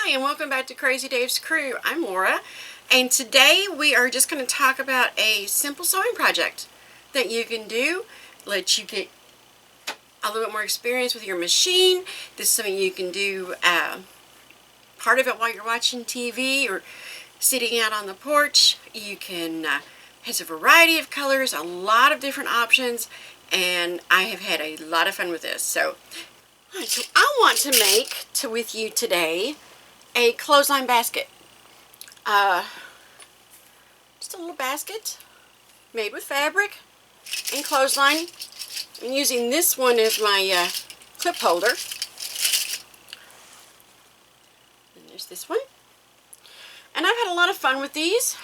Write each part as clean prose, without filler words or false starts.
Hi, and welcome back to Crazy Dave's Crew. I'm Laura, and today we are just going to talk about a simple sewing project that you can do, let you get a little bit more experience with your machine. This is something you can do part of it while you're watching TV or sitting out on the porch. You can, has a variety of colors, a lot of different options, and I have had a lot of fun with this. So I want to make with you today a clothesline basket. Just a little basket made with fabric and clothesline. I'm using this one as my clip holder. And there's this one. And I've had a lot of fun with these.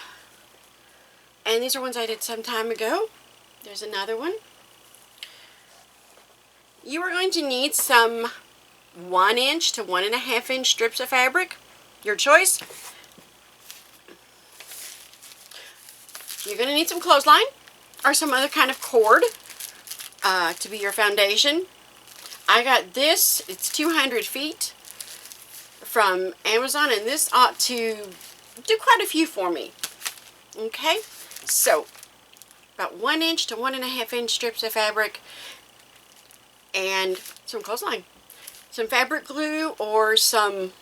And these are ones I did some time ago. There's another one. You are going to need some 1-inch to 1.5-inch strips of fabric, your choice. You're going to need some clothesline or some other kind of cord to be your foundation. I got this, it's 200 feet from Amazon, and this ought to do quite a few for me. Okay, so about 1-inch to 1.5-inch strips of fabric and some clothesline. Some fabric glue or some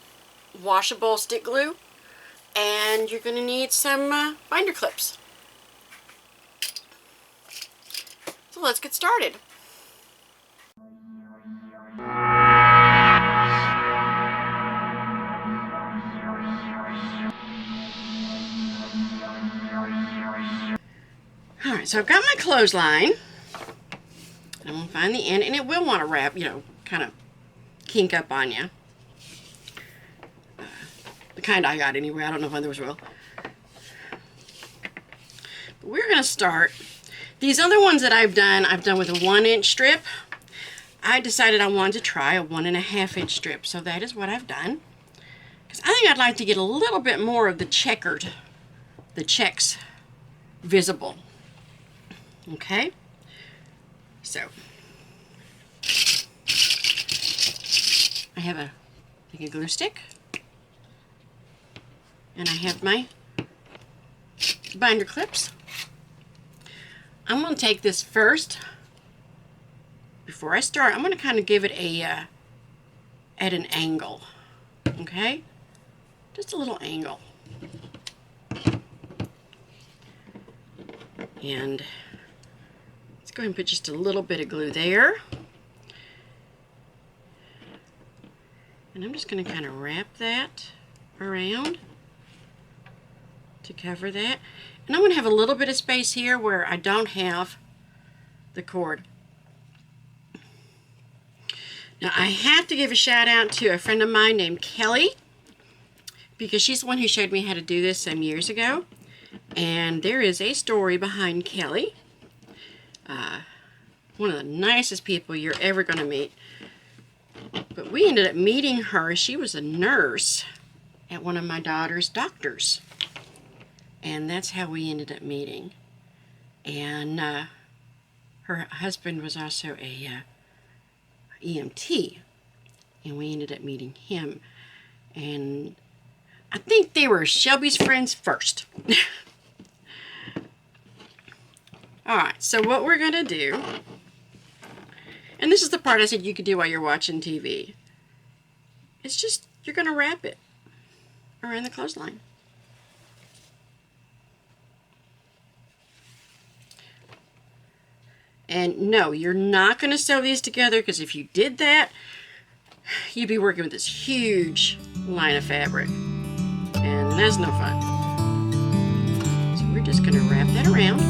washable stick glue, and you're going to need some binder clips. So let's get started. Alright, so I've got my clothesline. I'm going to find the end, and it will want to wrap, kind of kink up on you. The kind I got anyway. I don't know if others will. But we're going to start. These other ones that I've done with a 1-inch strip. I decided I wanted to try a 1.5-inch strip, so that is what I've done. Because I think I'd like to get a little bit more of the checks visible. Okay? So, I have a glue stick, and I have my binder clips. I'm going to take this first. Before I start, I'm going to kind of give it a at an angle, okay? Just a little angle. And let's go ahead and put just a little bit of glue there. And I'm just going to kind of wrap that around to cover that. And I'm going to have a little bit of space here where I don't have the cord. Now I have to give a shout out to a friend of mine named Kelly, because she's the one who showed me how to do this some years ago. And there is a story behind Kelly. One of the nicest people you're ever going to meet. But we ended up meeting her. She was a nurse at one of my daughter's doctors. And that's how we ended up meeting. And her husband was also a EMT. And we ended up meeting him. And I think they were Shelby's friends first. Alright, so what we're going to do, and this is the part I said you could do while you're watching TV. It's just, you're going to wrap it around the clothesline. And no, you're not going to sew these together, because if you did that, you'd be working with this huge line of fabric. And that's no fun. So we're just going to wrap that around.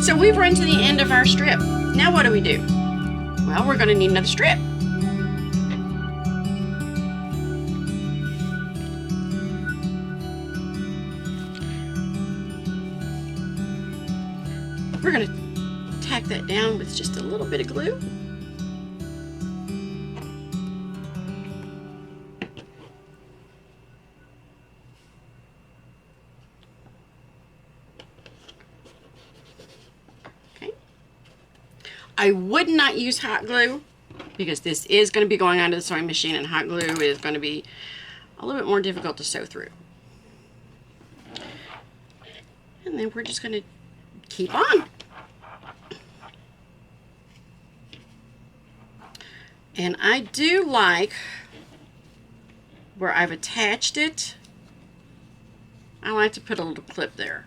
So we've run to the end of our strip. Now what do we do? Well, we're going to need another strip. We're going to tack that down with just a little bit of glue. Okay. I would not use hot glue because this is going to be going onto the sewing machine, and hot glue is going to be a little bit more difficult to sew through. And then we're just going to keep on. And I do like where I've attached it, I like to put a little clip there.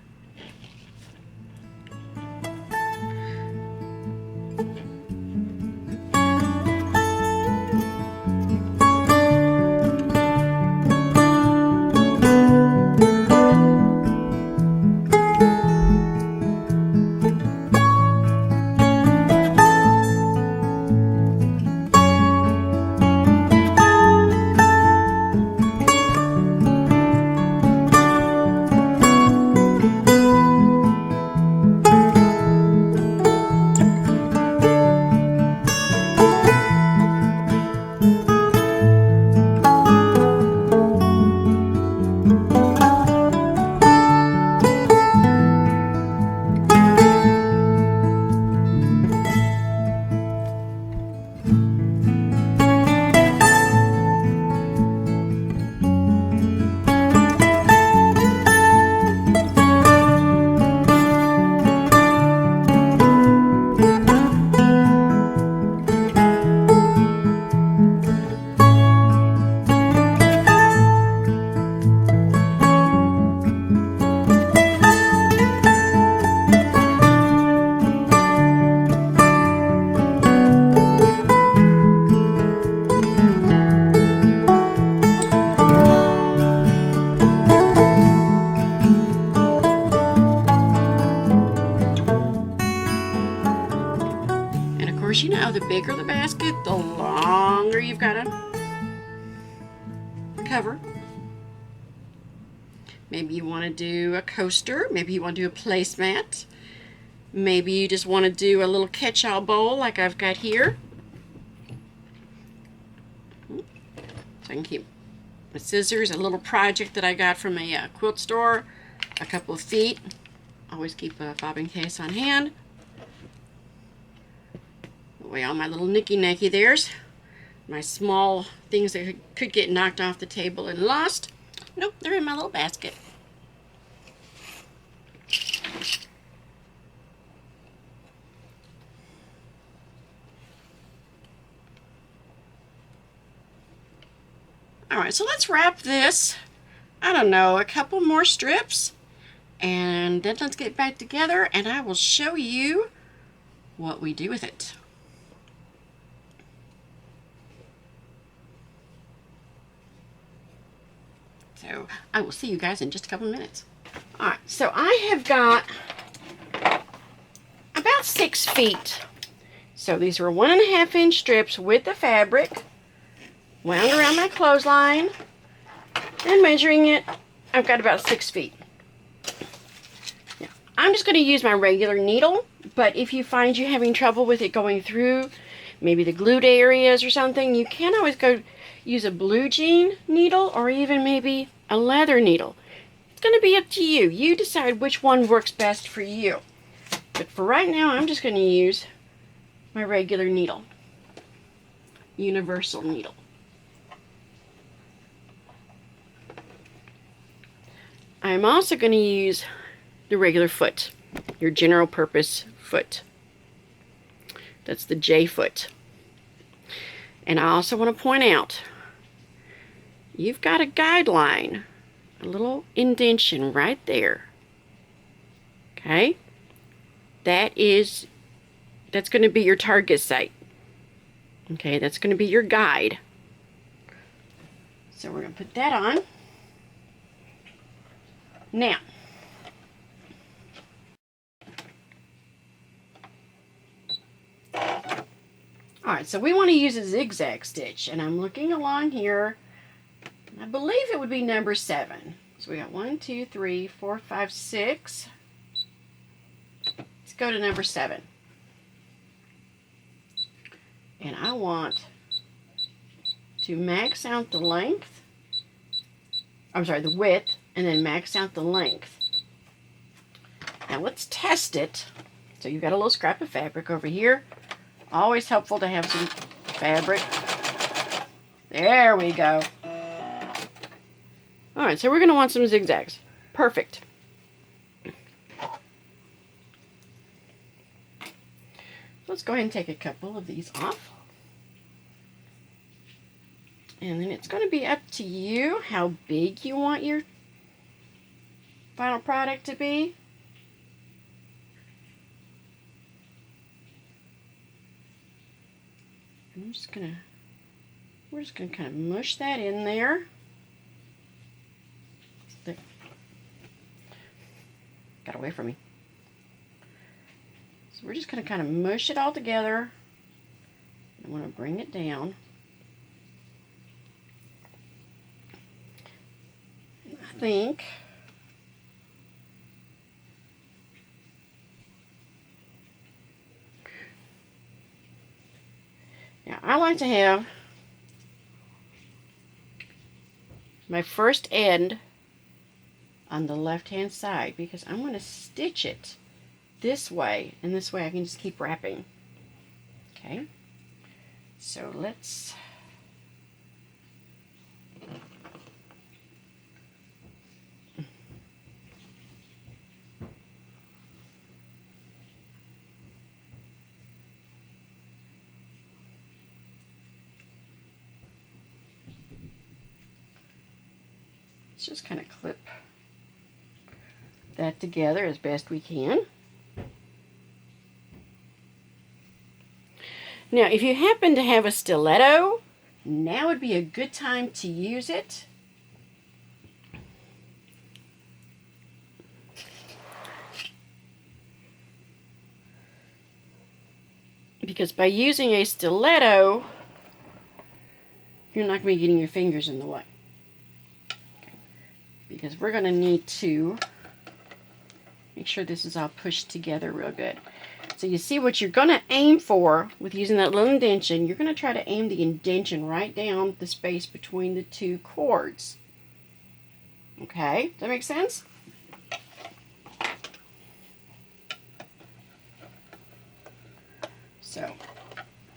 You know, the bigger the basket, the longer you've got to cover. Maybe you want to do a coaster. Maybe you want to do a placemat. Maybe you just want to do a little catch-all bowl like I've got here. So I can keep my scissors, a little project that I got from a quilt store, a couple of feet. Always keep a bobbin case on hand. Away all my little nicky-nacky there's. My small things that could get knocked off the table and lost. Nope, they're in my little basket. Alright, so let's wrap this, I don't know, a couple more strips. And then let's get back together and I will show you what we do with it. So I will see you guys in just a couple of minutes. Alright, so I have got about 6 feet. So these are 1.5 inch strips with the fabric, wound around my clothesline, and measuring it, I've got about 6 feet. Now, I'm just going to use my regular needle, but if you find you're having trouble with it going through, maybe the glued areas or something, you can always go use a blue jean needle or even maybe a leather needle. It's going to be up to you. You decide which one works best for you. But for right now, I'm just going to use my regular needle. Universal needle. I'm also going to use the regular foot, your general purpose foot. That's the J foot. And I also want to point out, you've got a guideline, a little indentation right there. Okay? That's going to be your target site. Okay, that's going to be your guide. So we're going to put that on. Now, right, so we want to use a zigzag stitch, and I'm looking along here. I believe it would be number 7. So we got 1, 2, 3, 4, 5, 6. Let's go to number 7. And I want to max out the length. I'm sorry, the width, and then max out the length. Now let's test it. So you've got a little scrap of fabric over here. Always helpful to have some fabric. There we go. Alright, so we're going to want some zigzags. Perfect. Let's go ahead and take a couple of these off. And then it's going to be up to you how big you want your final product to be. We're just gonna kind of mush that in there. Got away from me. So we're just gonna kind of mush it all together. I want to bring it down. I think now I like to have my first end on the left hand side because I'm going to stitch it this way, and this way I can just keep wrapping. Okay, so let's just kind of clip that together as best we can. Now, if you happen to have a stiletto, now would be a good time to use it. Because by using a stiletto, you're not going to be getting your fingers in the way. Because we're going to need to make sure this is all pushed together real good. So you see what you're going to aim for with using that little indentation. You're going to try to aim the indentation right down the space between the two cords. Okay, does that make sense? So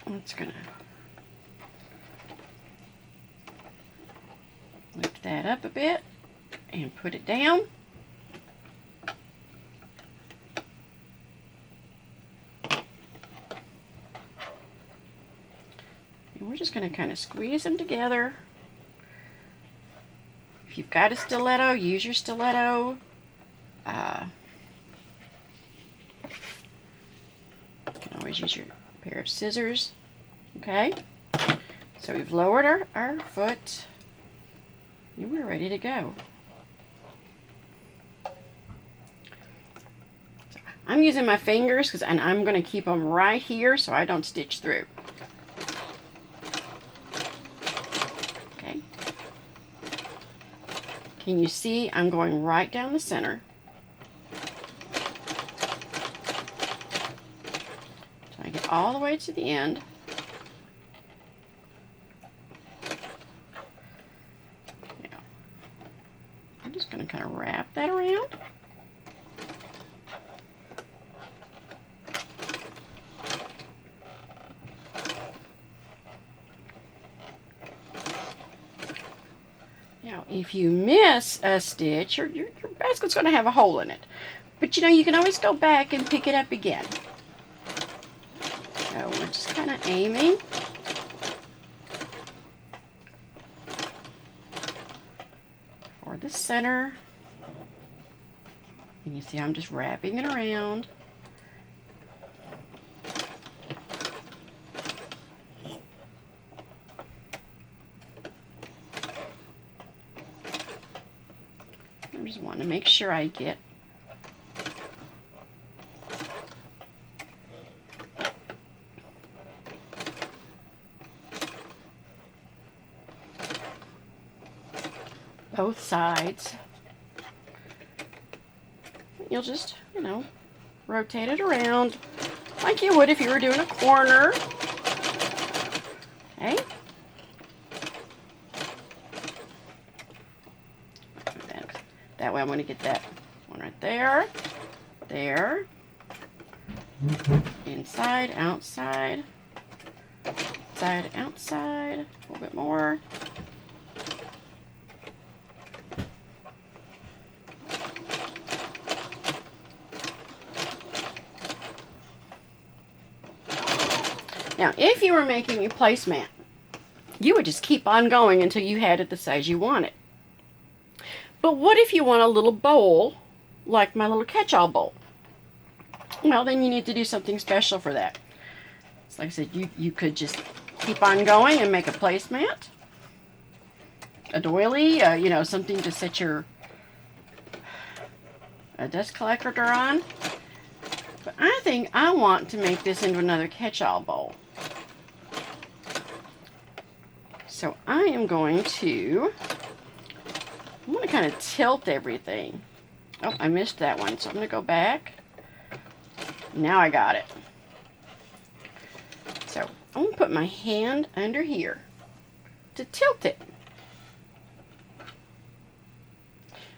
I'm just going to lift that up a bit and put it down. And we're just going to kind of squeeze them together. If you've got a stiletto, use your stiletto. You can always use your pair of scissors. Okay? So we've lowered our foot. And we're ready to go. I'm using my fingers and I'm going to keep them right here so I don't stitch through. Okay. Can you see I'm going right down the center? So I get all the way to the end. Now, I'm just going to kind of wrap that around. Now, if you miss a stitch, your basket's going to have a hole in it. But you know, you can always go back and pick it up again. So we're just kind of aiming. For the center. And you see I'm just wrapping it around. I just want to make sure I get both sides. You'll just, rotate it around like you would if you were doing a corner. Okay. That way I'm going to get that one right there. There. Inside, outside. Inside, outside. A little bit more. Now, if you were making a placemat, you would just keep on going until you had it the size you wanted. But what if you want a little bowl, like my little catch-all bowl? Well, then you need to do something special for that. So like I said, you could just keep on going and make a placemat, a doily, something to set your dust collector on. But I think I want to make this into another catch-all bowl. So I am going to kind of tilt everything. Oh, I missed that one, so I'm going to go back. Now I got it. So I'm going to put my hand under here to tilt it.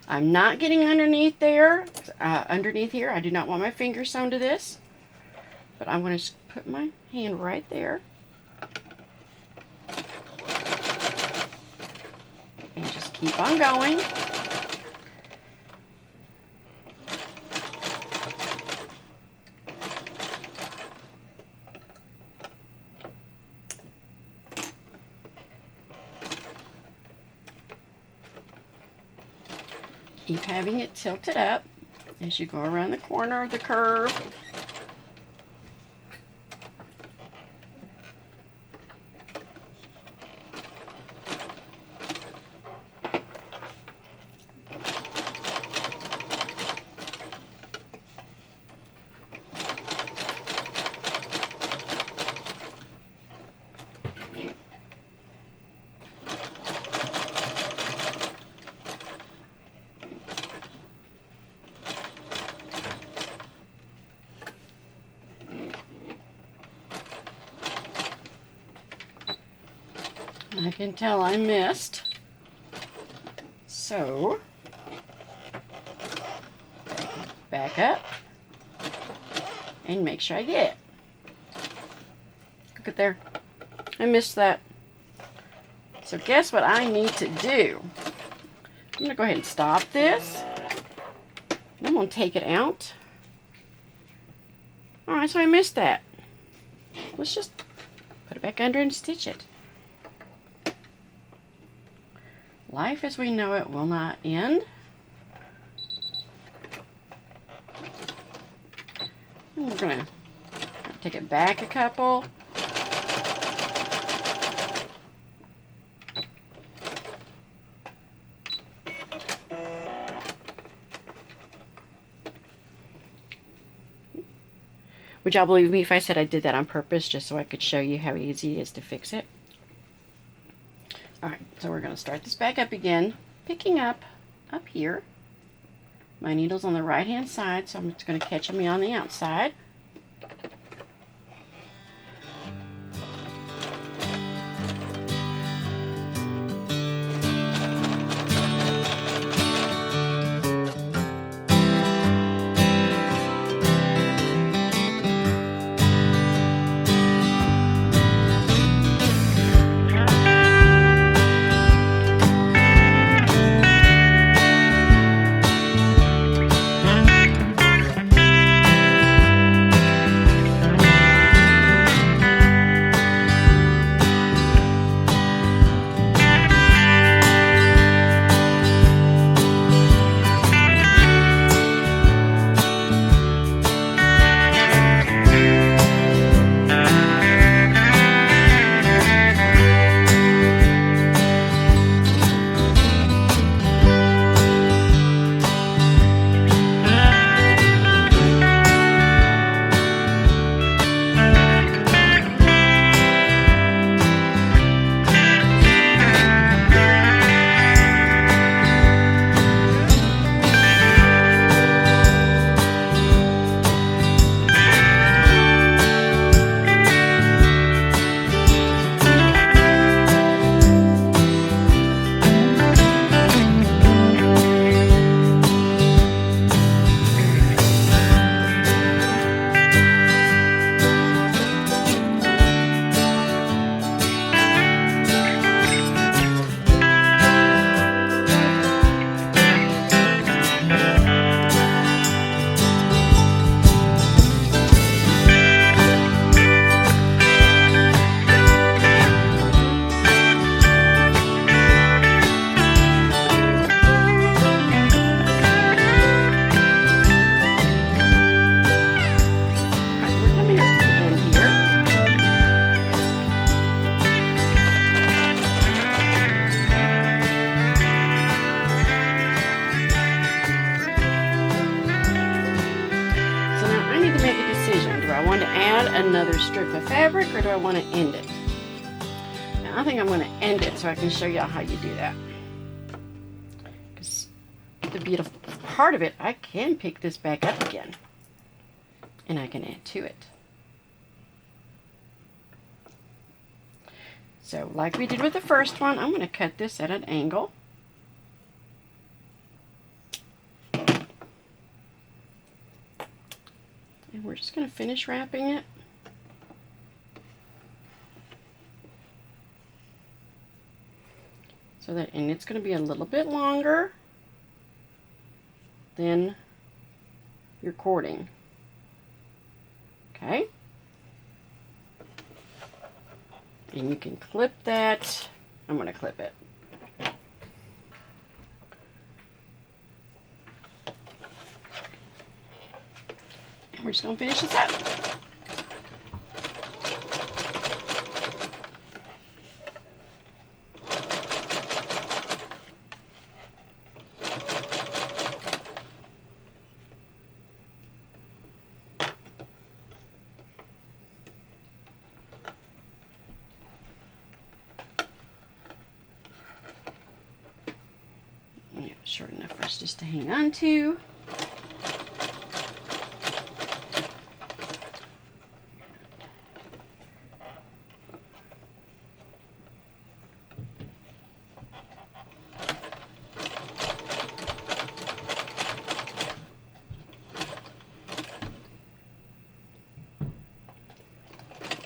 I'm not getting underneath there, underneath here. I do not want my fingers sewn to this. But I'm going to put my hand right there. And just keep on going. Keep having it tilted up as you go around the corner of the curve. I can tell I missed, so back up and make sure I get it. Look at there, I missed that. So guess what I need to do? I'm going to go ahead and stop this. I'm going to take it out. Alright, so I missed that. Let's just put it back under and stitch it. Life as we know it will not end. And we're going to take it back a couple. Would y'all believe me if I said I did that on purpose just so I could show you how easy it is to fix it? Alright, so we're going to start this back up again, picking up here. My needle's on the right hand side, so I'm just going to catch me on the outside. add another strip of fabric, or do I want to end it? Now, I think I'm going to end it so I can show y'all how you do that. Because the beautiful part of it, I can pick this back up again, and I can add to it. So like we did with the first one, I'm going to cut this at an angle. And we're just going to finish wrapping it. So that, and it's going to be a little bit longer than your cording. Okay? And you can clip that. I'm going to clip it. And we're just going to finish this up. Short enough for us just to hang on to.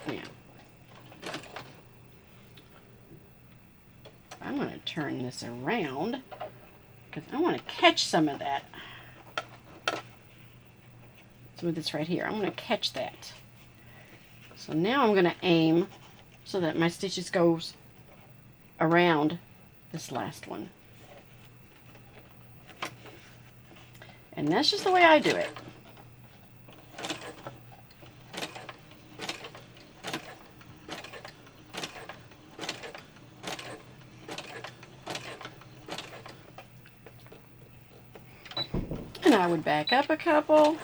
Now, I'm going to turn this around, because I want to catch some of that. Some of this right here. I'm going to catch that. So now I'm going to aim so that my stitches goes around this last one. And that's just the way I do it. And I would back up a couple.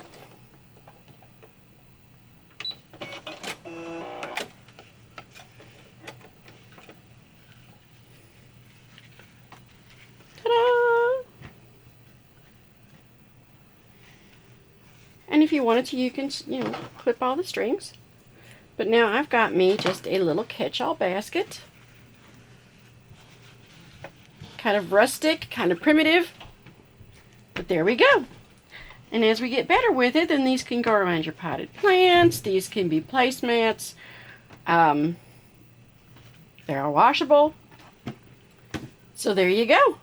Ta-da! And if you wanted to, you can, clip all the strings. But now I've got me just a little catch-all basket. Kind of rustic, kind of primitive. But there we go. And as we get better with it, then these can go around your potted plants. These can be placemats. They're washable. So there you go.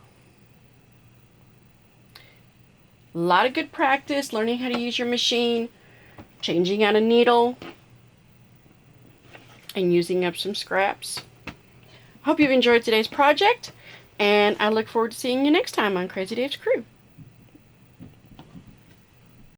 A lot of good practice, learning how to use your machine, changing out a needle, and using up some scraps. Hope you've enjoyed today's project, and I look forward to seeing you next time on Crazy Dave's Crew.